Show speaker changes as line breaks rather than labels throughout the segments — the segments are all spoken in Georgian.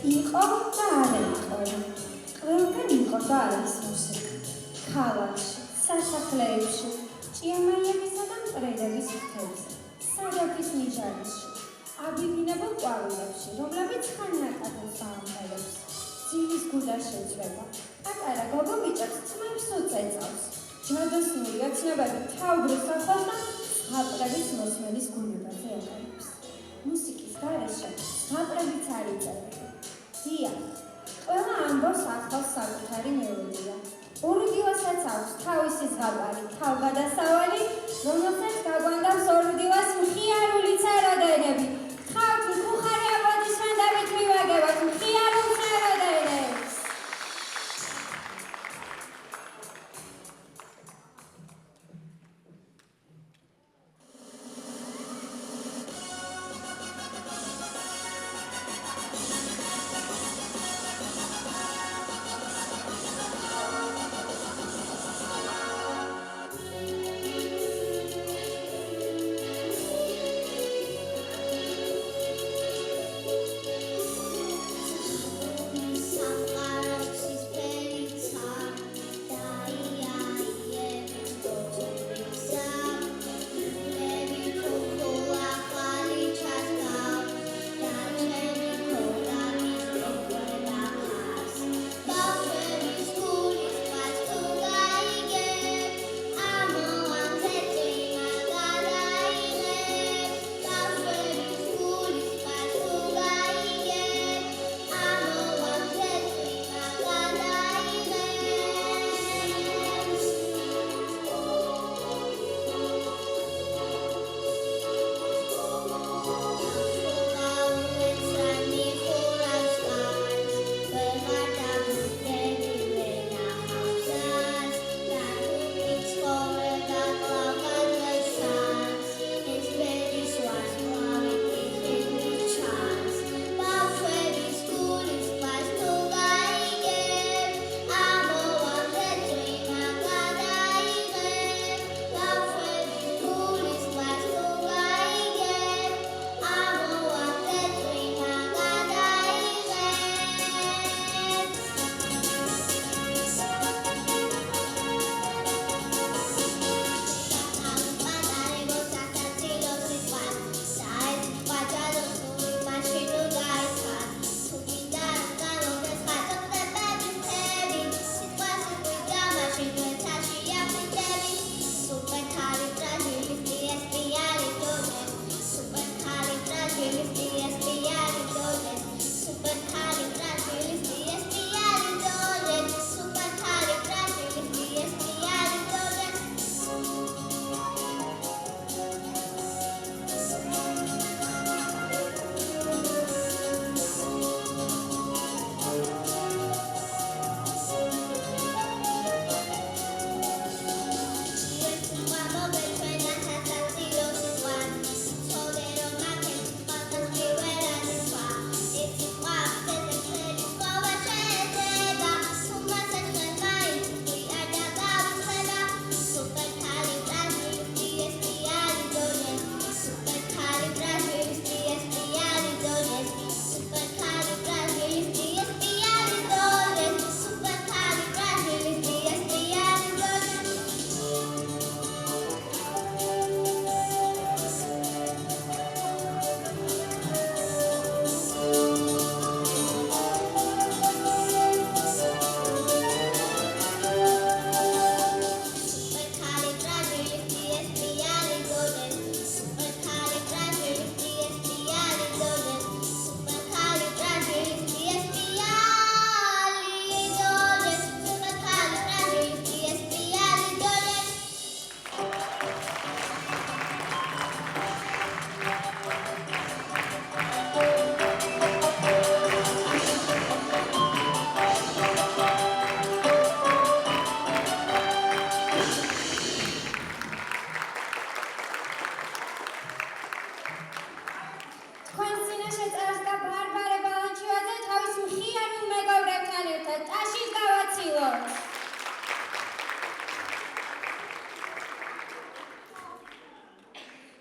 იყო და არა იყო. ყველგან იყო და არა ის მუსიკა. ქალაქში, სასახლეებში, ჭიამაიებისა და მტრედების მთებზე, სადაფის ნიჟარებში, აბიბინებულ ყვავილებში, რომლებიც ხანიაკადებს დაამთავრებს. ძილის გუდა შეძრება, პატარა გოგო ბიჭებს ძმებს უწეწავს. ჯადოსნური ოცნებები თაუბრებს ახლავს და ზღაპრების მოსმენის გუნებაზე აკარებს. მუსიკის გარეშე ზღაპრებიც არ იწერება. დიახ, ყველა ამბავს ახლავს საკუთარი მელოდია. ორუდილასაც აქვს თავისი ზღაპარი, თავგადასავალი, რომელსაც გაგვანდავს ორუდილას მხიარული ცაროდენები. ხავთ მკუხარი აპლოდისმენტებით მივაგებათ მხიარულ ცაროდენებს.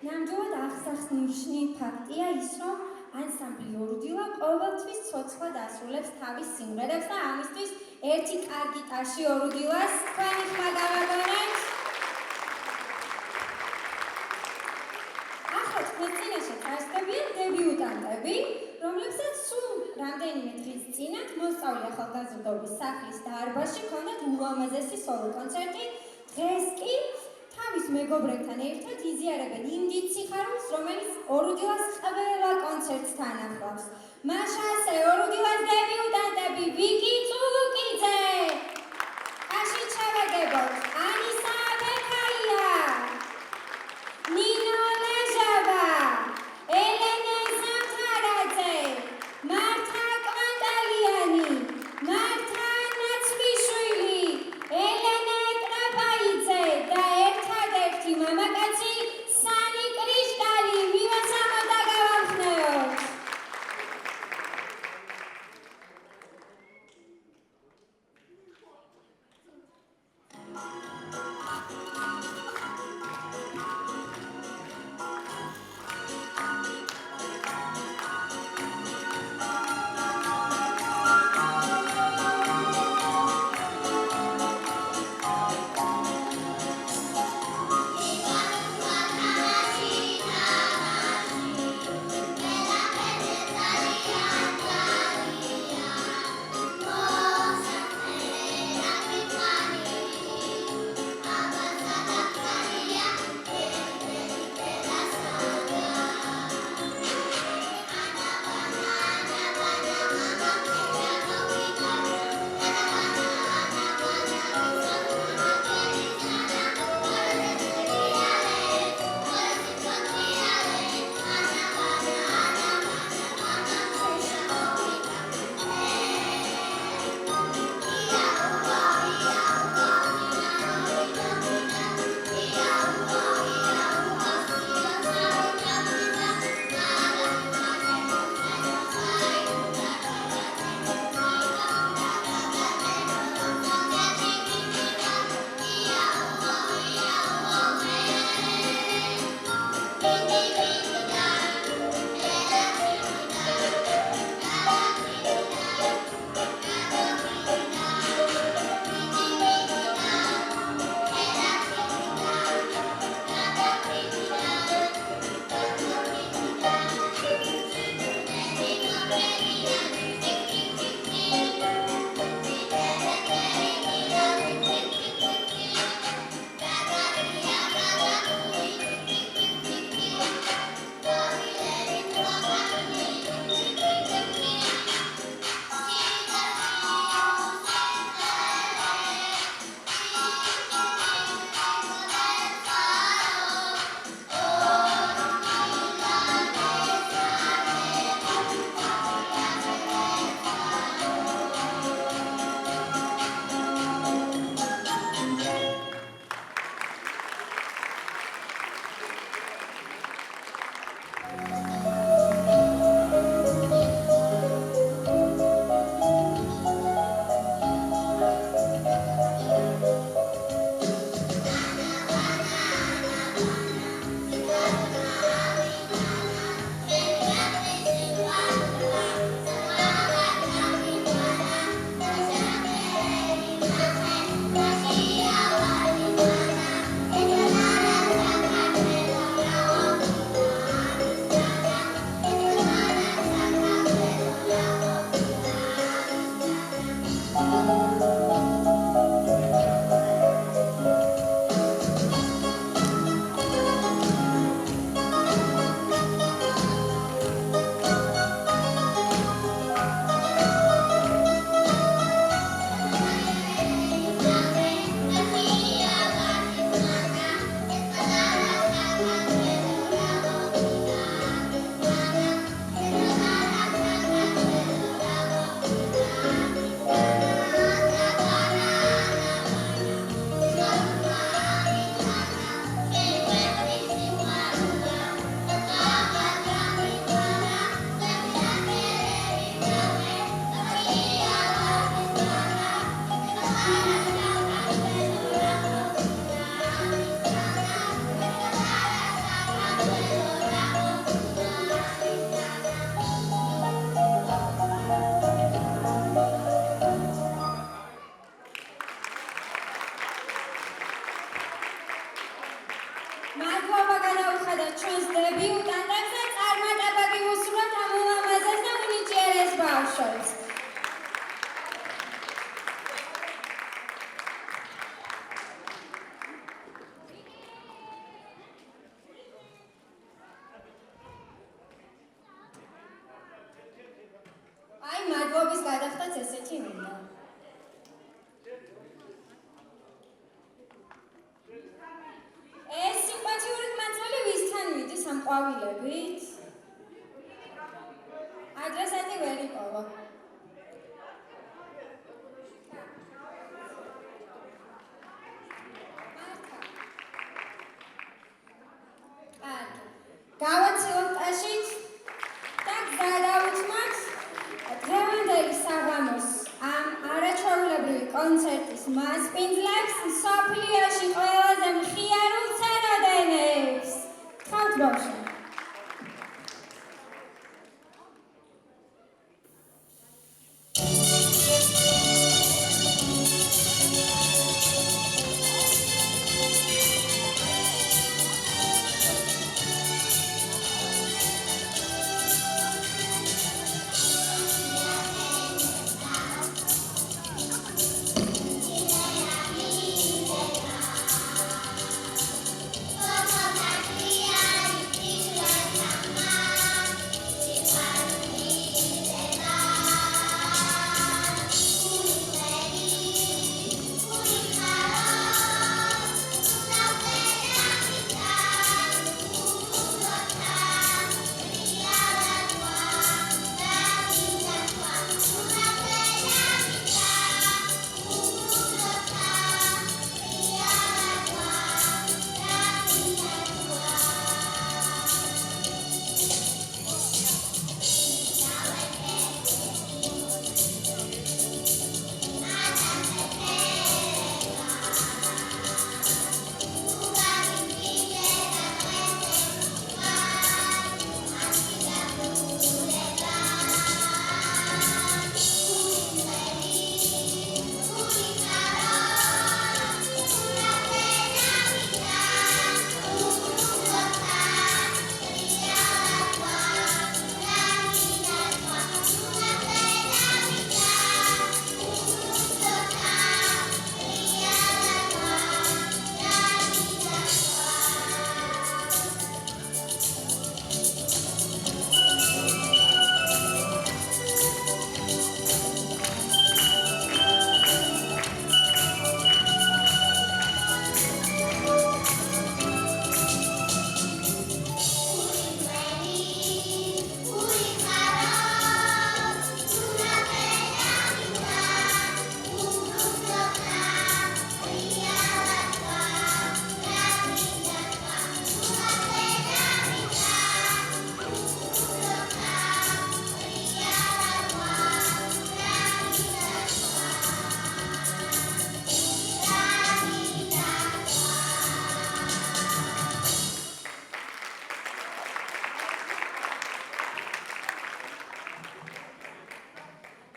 ნამდვილად აღსახსნიშნი ფაქტია ის, რომ ანსამბლი ორდილა ყოველთვის ცოცხლად ასრულებს თავის სიმღერებს და ამისთვის ერთი კარგი ტაში ორდილას თქვენი ხმა გავაგონეთ. ახლა თქვენ წინაშე წარსდებიან დებიუტანტები, რომლებსაც სულ რამდენიმე დღის წინათ მოსწავლე ახალგაზრდობის სახლის დარბაზში ჰქონდათ ულამაზესი სოლო კონცერტი. დღეს კი თავის მეგობრებთან ერთად იზიარებენ იმ დიდ სიხარულს, რომელიც ორდილას ყველა კონცერტთან ახლავს. მაშასე ორდილას დებიუტანტები ვიკი წულუკიძე, ტაში ჩავაგებოთ ანისა ბექაია, ნინო ლეჟავა, ელენე ზამთარაძე, მართა კვანტალიანი, მართა ნაცვლიშვილი, ელენე ტრაპაიძე და ერთადერთი მამაკაცი სანი კრიშტალი. მივაცამოთ და გავამხნევოთ. ბავშვებს. აი, მადლობის გადახდაც ესეთი მინდა. ეს სიმპათიური ხმაცალი ვისთან მიდის ამ ყვავილებით? ადრესატი ვერ იპოვა. გავაცილოთ ტაშით და გზა დავუთმოთ დღევანდელი საღამოს ამ არაჩვეულებრივი კონცერტის მასპინძლებს მსოფლიოში ყველაზე მხიარულ ცეროდენებს. ხავთ ბავშვი.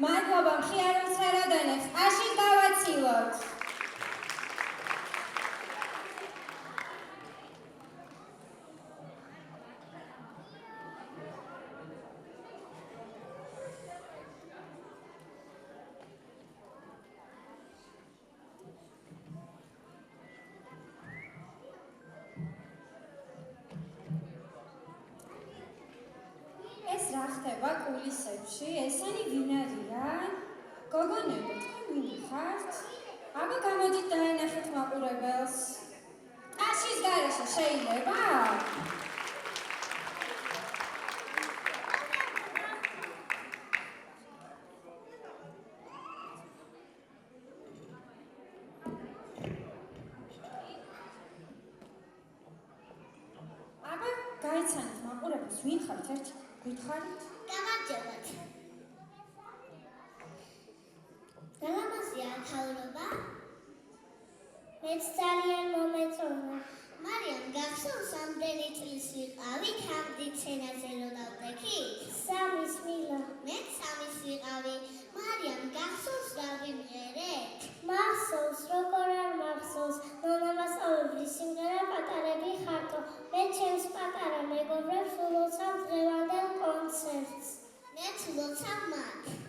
მადლობა მხიარულ ცეროდენებს. ტაშით გავაცილოთ. ეს რა ხდება კულისებში? ესენი ვინ არიან? გოგონებო, თქვენ ვინ ხართ? აბა გამოდით დაენახეთ მაყურებელს. ტაშის გარეშე შეიძლება? აბა გაიცანით მაყურებელს ვინ ხართ? ერთ გითხარით?
გამარჯობათ. გალამაზია მთავრობა. მეც ძალიან მომეწონა. მარიამ, გახსოვს ამდენი წლის ვიყავით ამდით სცენაზე რომ დავდექით? სამის მილა. მეც სამის ვიყავი. მარიამ, გახსოვს რა ვიმღერეთ? მახსოვს, როგორ არ მახსოვს. მონამასწავლებლი სიმღერა პატარები ხართო. მე ჩემს პატარა მეგობრებს ულოცავ დღევანდელ კონცერტს. მეც ულოცავ მათ.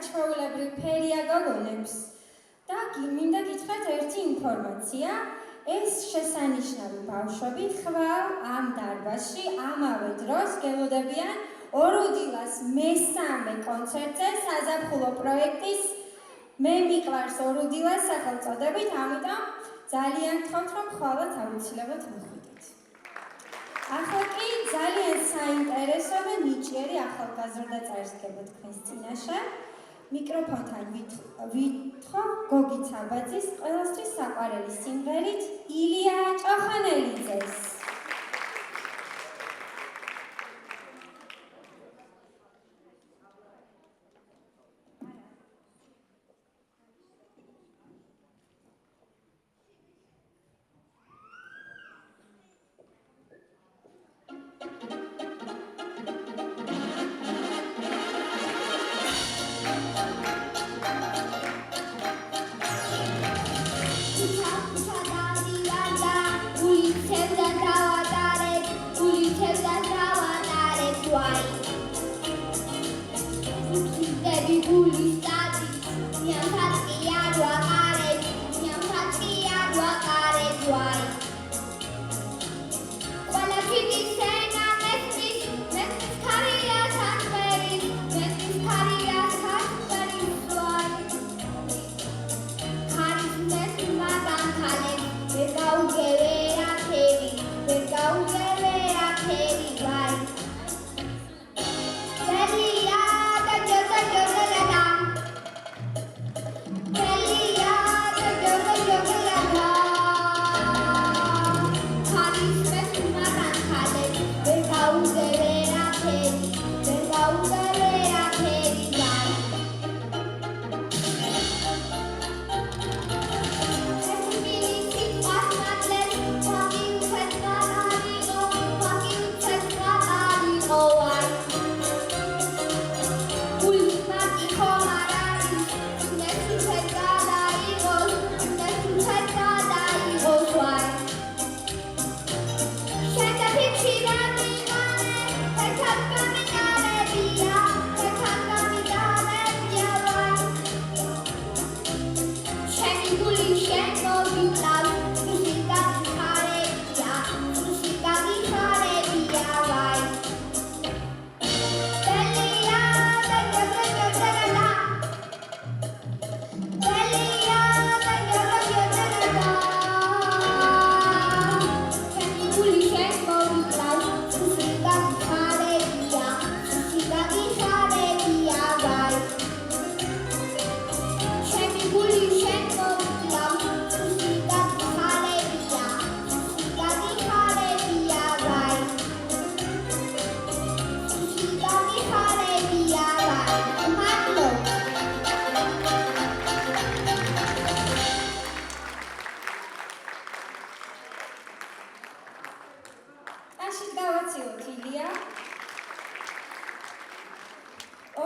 ჩვეულებრივ ფერია გოგონებს და მინდა გითხრათ ერთი ინფორმაცია. ეს შესანიშნავი ბავშვები ხვალ ამ დარბაზში ამავე დროს გელოდებიან ორუდილას მესამე კონცერტზე საზაფხულო პროექტის მე მიყვარს ორუდილას სახელწოდებით, ამიტომ ძალიან გთხოვთ, რომ ხვალაც აუცილებლად მოხვიდეთ. ახლა კი ძალიან საინტერესო და ნიჭიერი ახალგაზრდა წარსდგება თქვენს წინაშე. მიკროფონთან ვითხოვ გოგი ცაბაძის ყველასთვის საყვარელი სიმღერით ილია ჭოხანელიძეს.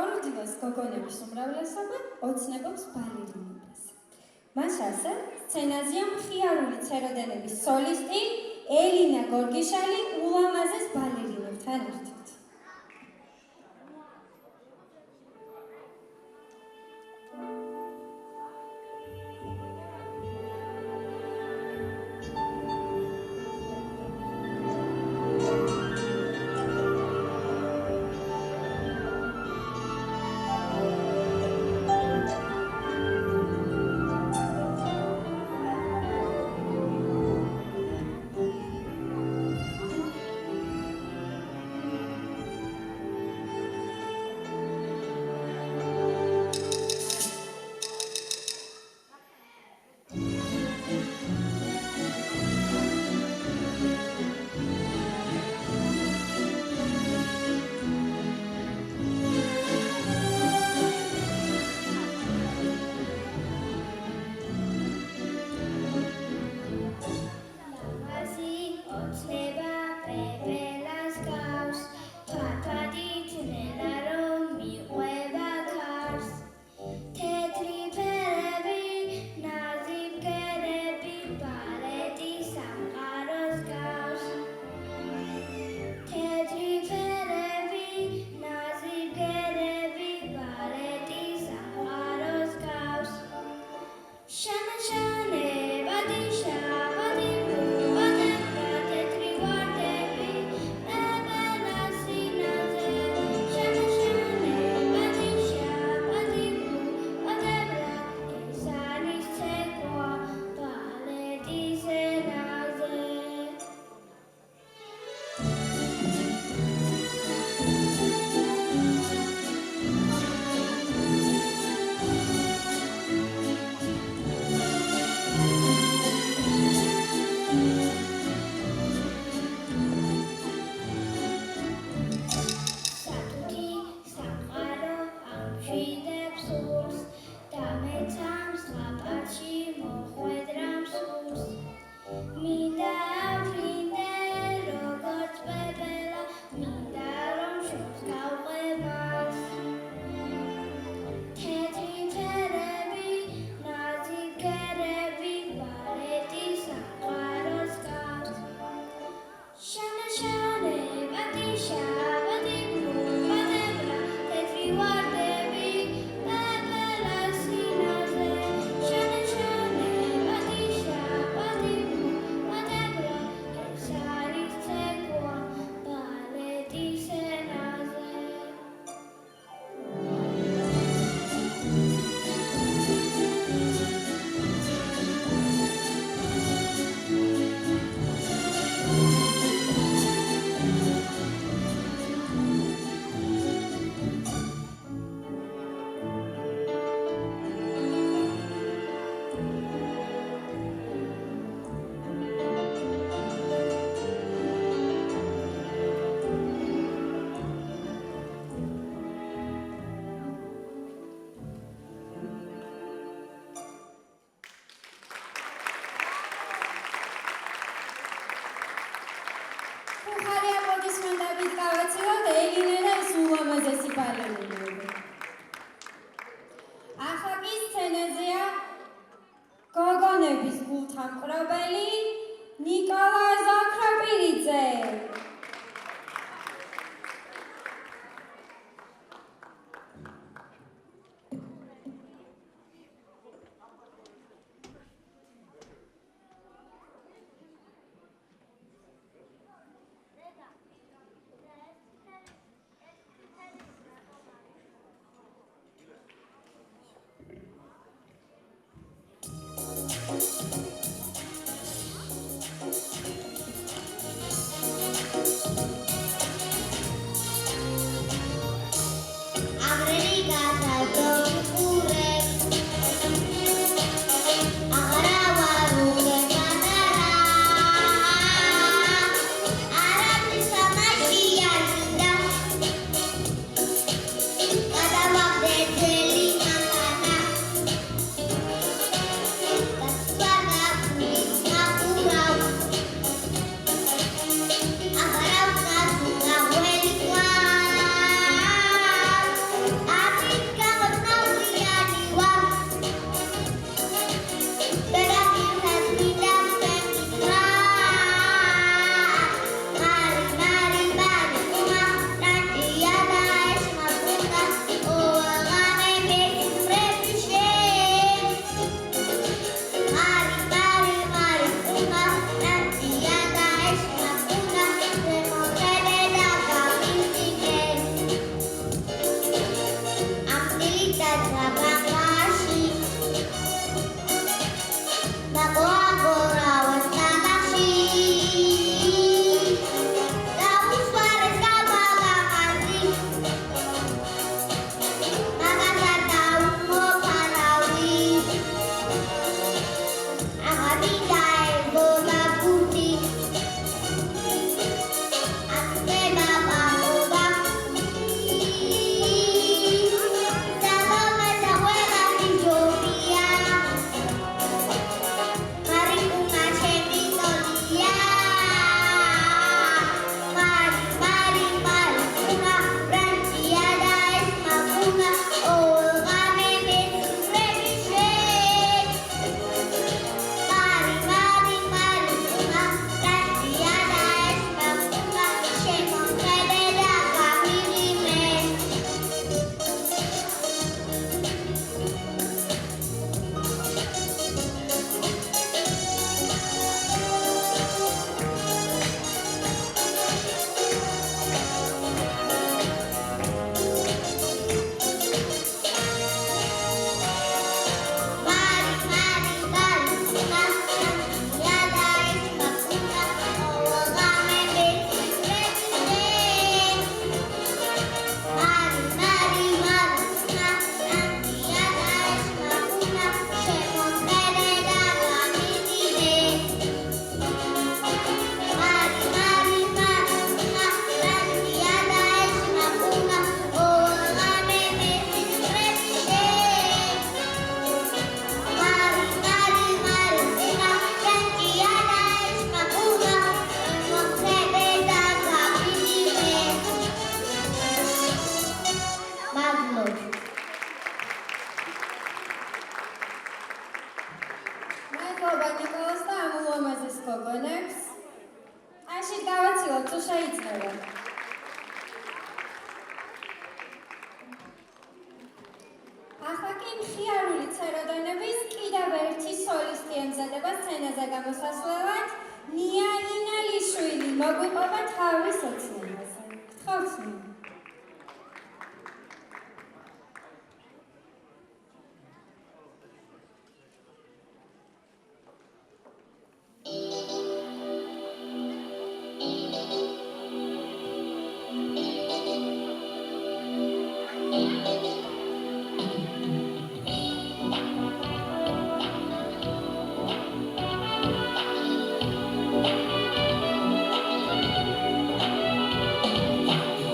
ორუდილას გოგონების უმრავლესობა ოცნებობს ბალერინებას. მას ასე სცენაზეა მხიარული ცეროდენების სოლისტი ელინა გორგიშალი ულამაზეს ბალერინებთან ერთად. ხარი აპლოდისმენტებით გავაცილოთ ელინე და ის ულამაზესი ბალერინები. ახლა კი სცენაზეა გოგონების გულთამკრობელი ნიკოლა ზაქროპირიძე.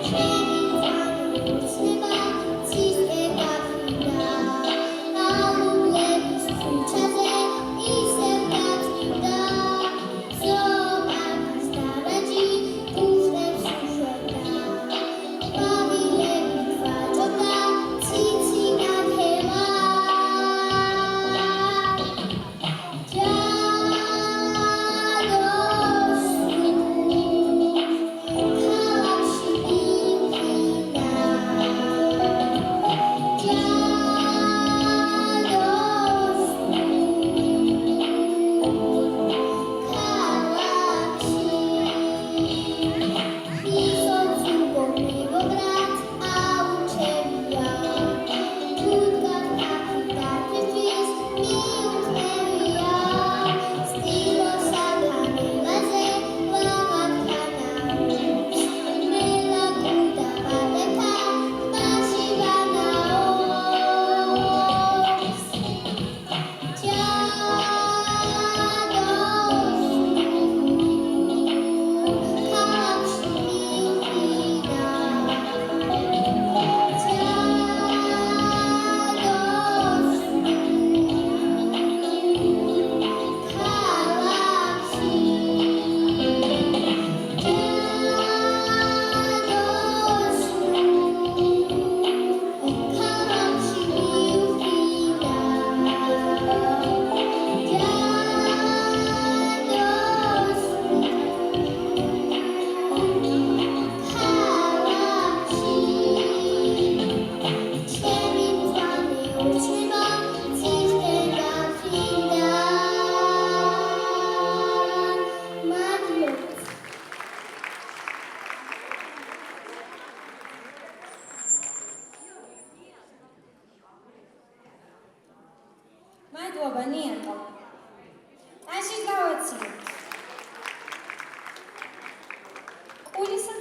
Thank you.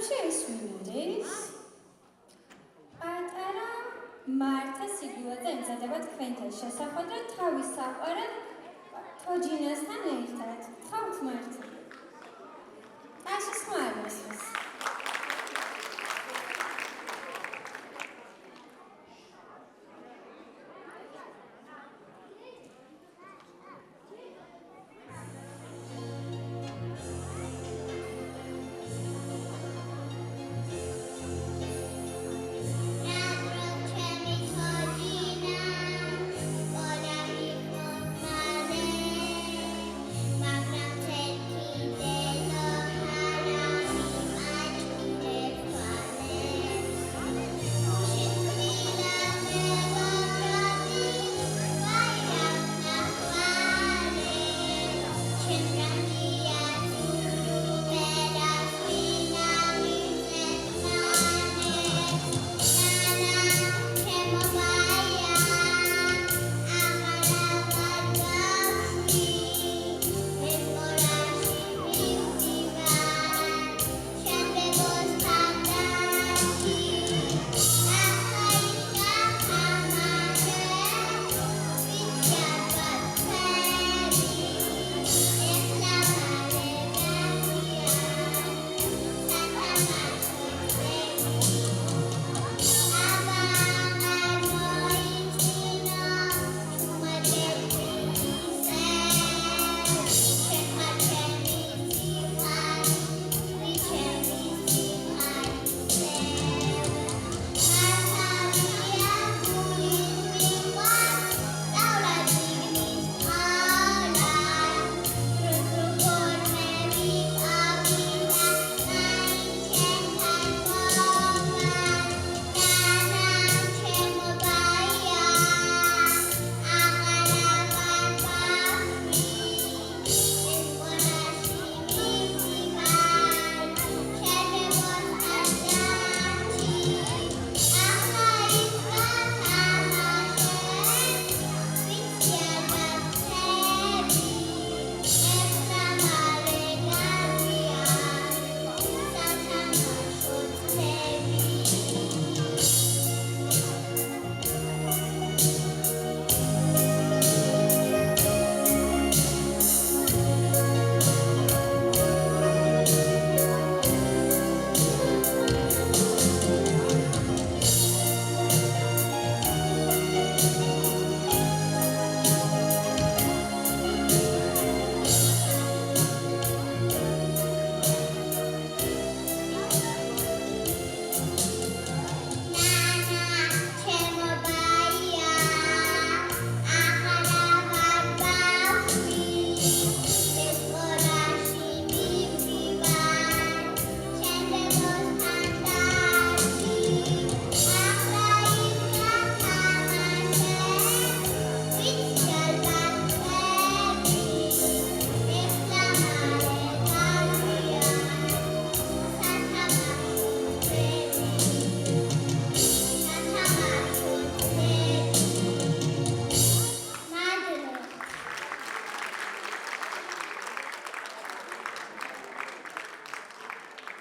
კაცი ეს ვინ არის? პატარა მართა სიგულაძე ემზადება თქვენთან შესახვედრად და თავის საყვარელ თოჯინასთან ერთად. ხავთ მართა? ტაშის ხმა არ მოსვეს.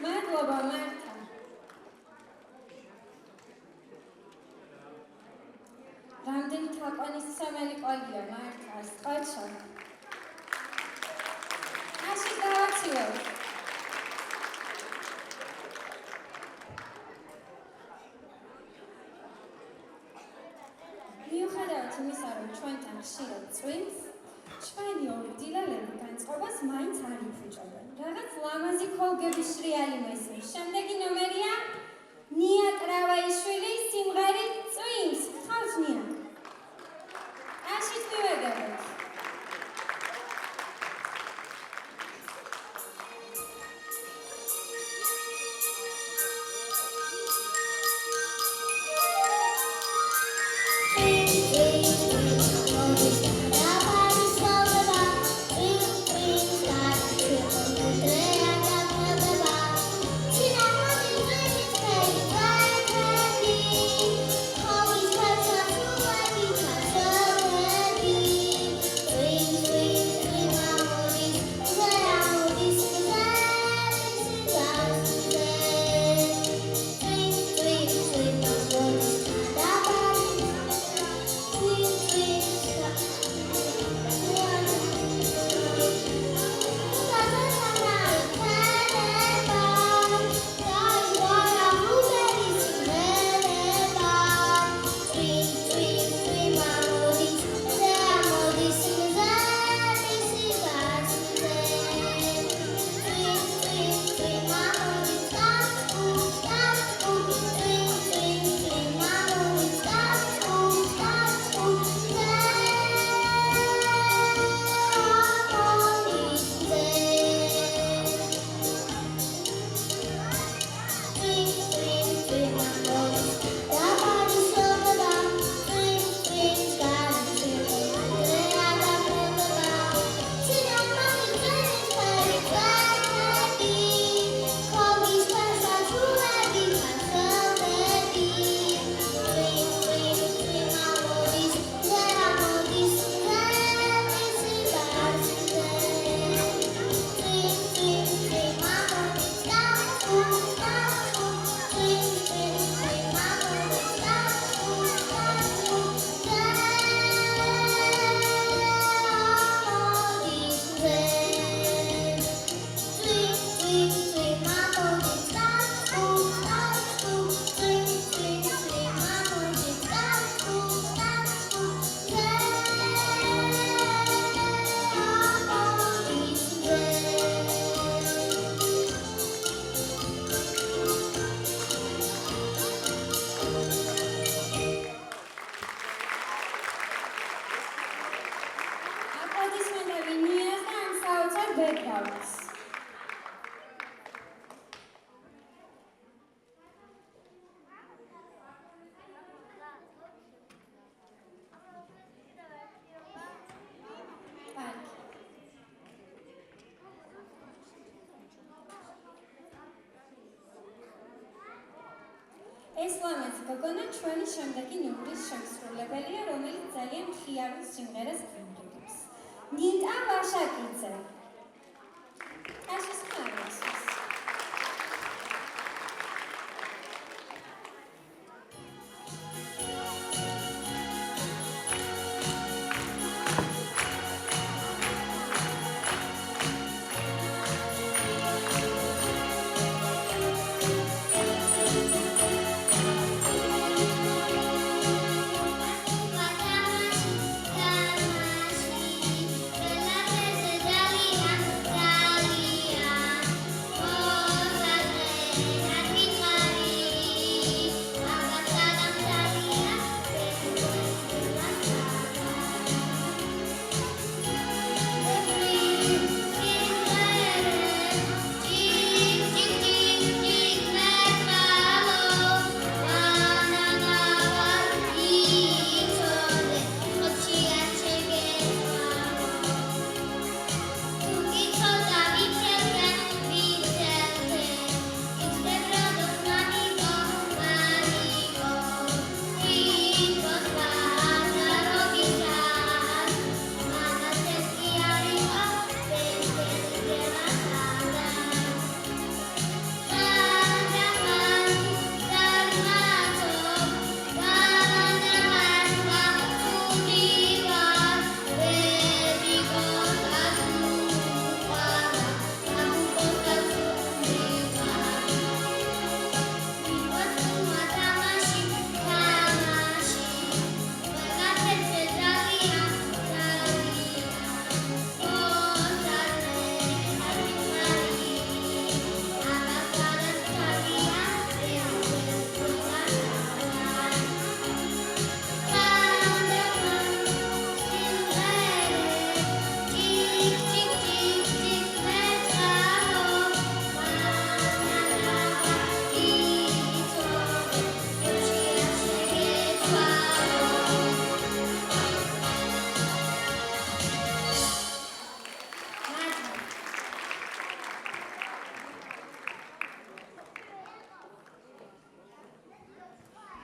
მადლობა მართა. რამდენი თაყვანისმცემელი ყოლია მართას, ყოჩო. ასე დავაცილოთ. მიუხედავად იმისა, რომ ჩვენთან ხშირად წვიმს, ჩვენი ორი დილალები განწყობას მაინც არ იფუჭებენ. რაღაც ლამაზი ქოლგების შრიალი მესმის. შემდეგი ნომერია ნია კრავაიშვილის სიმღერით წვიმს. ხავს ნია? აშიც მივედებით.
Thank you.
ეს ლამაზი გოგონა ჩვენი შემდეგი ნომრის შემსრულებელია, რომელიც ძალიან მხიარულ სიმღერას ბრუნდება. ნიტა ვაშაკიძე. Aș spune sus.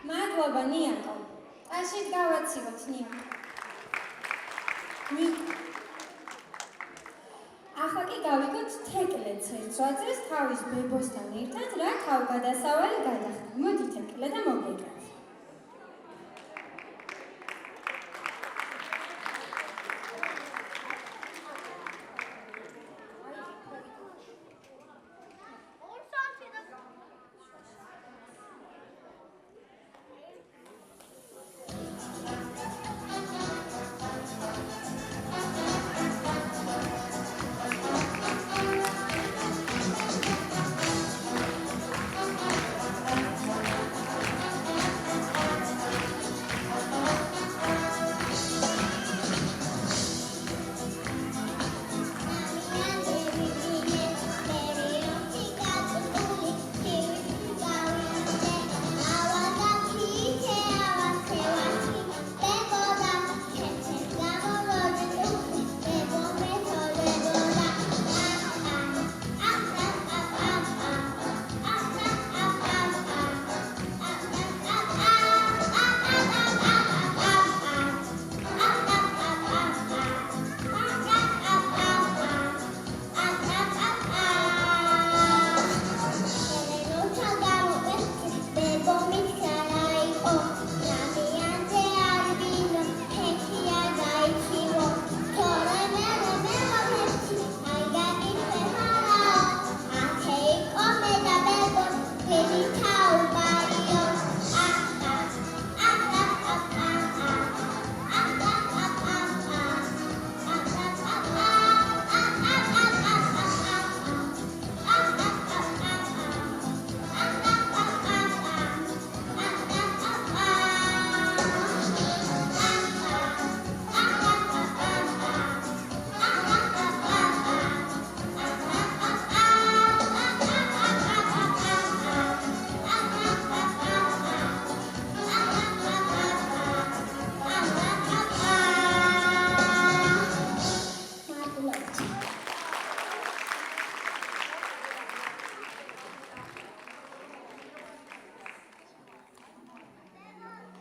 მადლობა ნიაკო. ტაშით გავაცილოთ ნიაკო. ახლა კი გავიგოთ თეplე ცერცვაძეს თავის ბებოსთან ერთად რა თავგადასავალი გადახდა. მოდი თეკლე და მოგვიგეთ.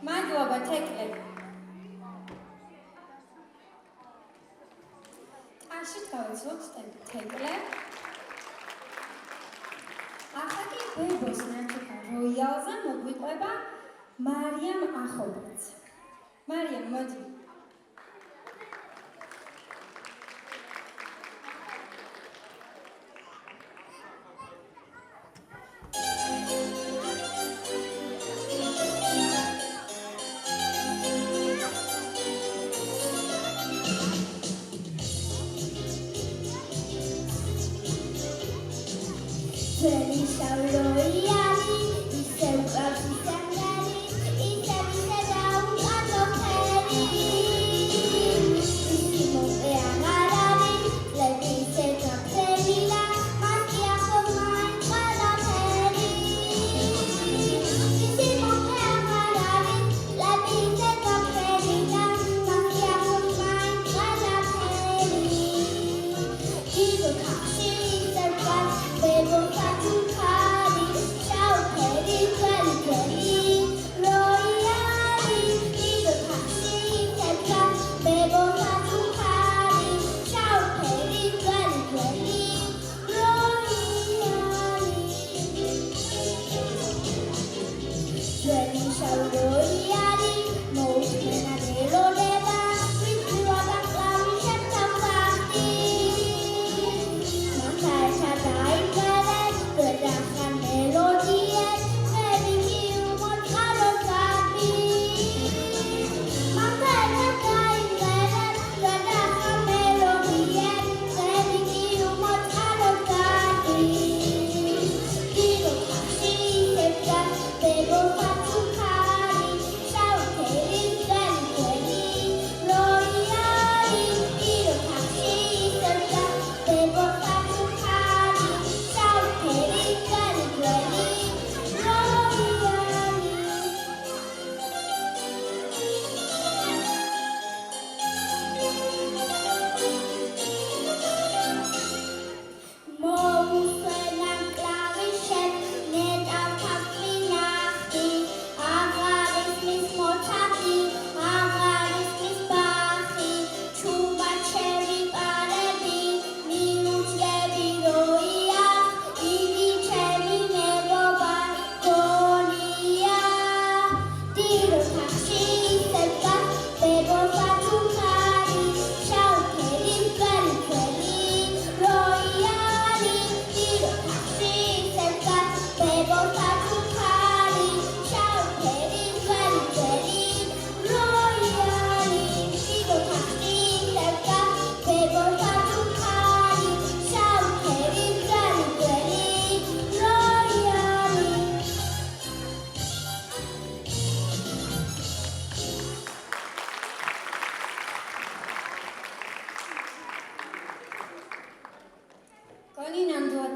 მადლობა თეკლე. ტაშით გავიცლოთ თეკლე. ახლა კი ბებოს ნაჩუქა როიალზე მოგვიყვება მარიამ ახობაც. მარიამ, მოდი.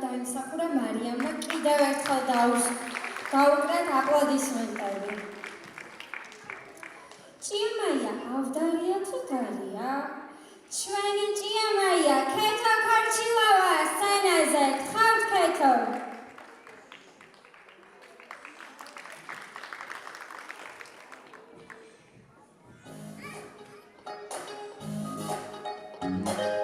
დაიმსახურა მარიამმა კიდევ ერთხელ დაუკრათ აპლოდისმენტები. ჭიამაია ავდარია თუ დარია? ჩვენი ჭიამაია ქეთო ქორჩილავა სცენაზე, გთხოვთ ქეთო.
Yeah.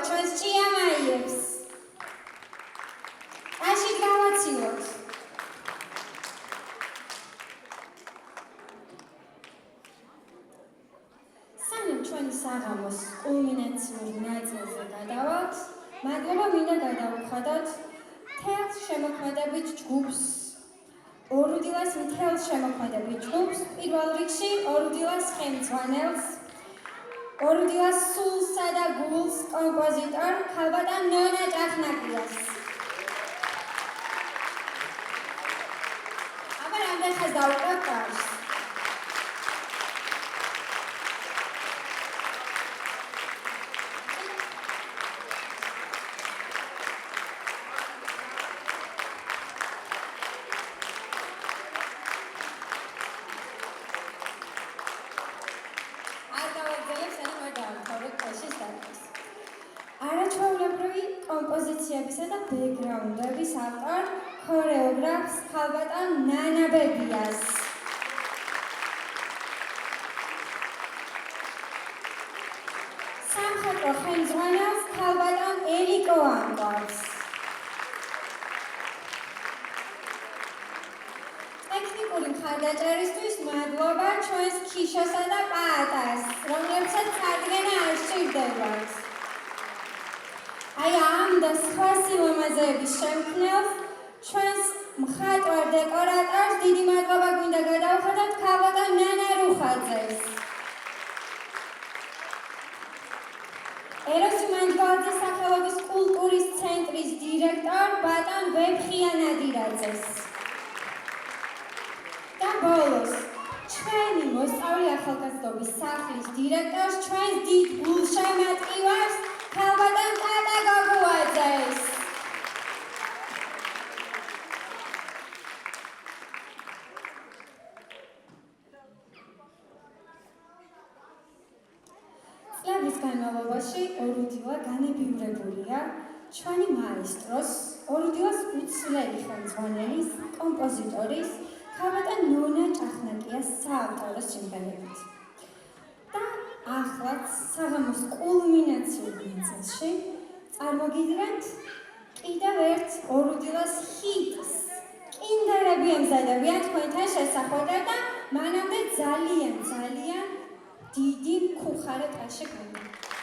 ჩვენს ჭიამაიებს. აში გავაცილოთ. სანამ ჩვენი საღამოს კულმინაციურ ნაწილზე გადავალთ, მადლობა მინდა გადავუხადოთ მთელს შემოქმედებით ჯგუფს. ორუდილას მთელს შემოქმედებით ჯგუფს, პირველ რიგში ორუდილას ხელმძღვანელს, ორუდილას სულსა და გულს კომპოზიტორ ქალბატონ ნონა ჭახნაკიას. აბა რამდენ ხანს დავუყევ კარს? არაჩვეულებრივი კომპოზიციებისა და ბექგრაუნდების ავტორ ქორეოგრაფს ქალბატონ ნანა ბებიას. სამხატვრო ხელმძღვანელს ქალბატონ ელიკო ამკვარს. ტექნიკური მხარდაჭერისთვის მადლობა ჩვენს ქიშოსა და პაატას, რომლებსაც წარდგენა არ სჭირდებათ. აი ამ და სხვა სილამაზეების შემქმნელს, ჩვენს მხატვარ დეკორატორს დიდი მადლობა გვინდა გადავუხადოთ ქალბატონ ნანა რუხაძეს. ეროსი მანჯგალაძე სახელობის კულტურის ცენტრის დირექტორ ბატონ ვეფხია ნადირაძეს. და ბოლოს, ჩვენი მოსწავლე ახალგაზრდობის სახლის დირექტორს, ჩვენს დიდ გულშემატკივარს ქალბატონ ტატა გოგუაძეს. წლების განმავლობაში ორუდილა განებივრებულია ჩვენი მაესტროს, ორუდილას უცვლელი ხელმძღვანელის, კომპოზიტორის, ქალბატონ ნონა ჭახნაკიას საავტორო სიმღერებით. და ახლაც საღამოს კულმინაციურ ნაწილში წარმოგიდგენთ კიდევ ერთ ორუდილას ჰიტს. კინდერები ემზადებიან თქვენთან შესახვედრად და მანამდე ძალიან დიდი მქუხარე ტაში გქონდეთ.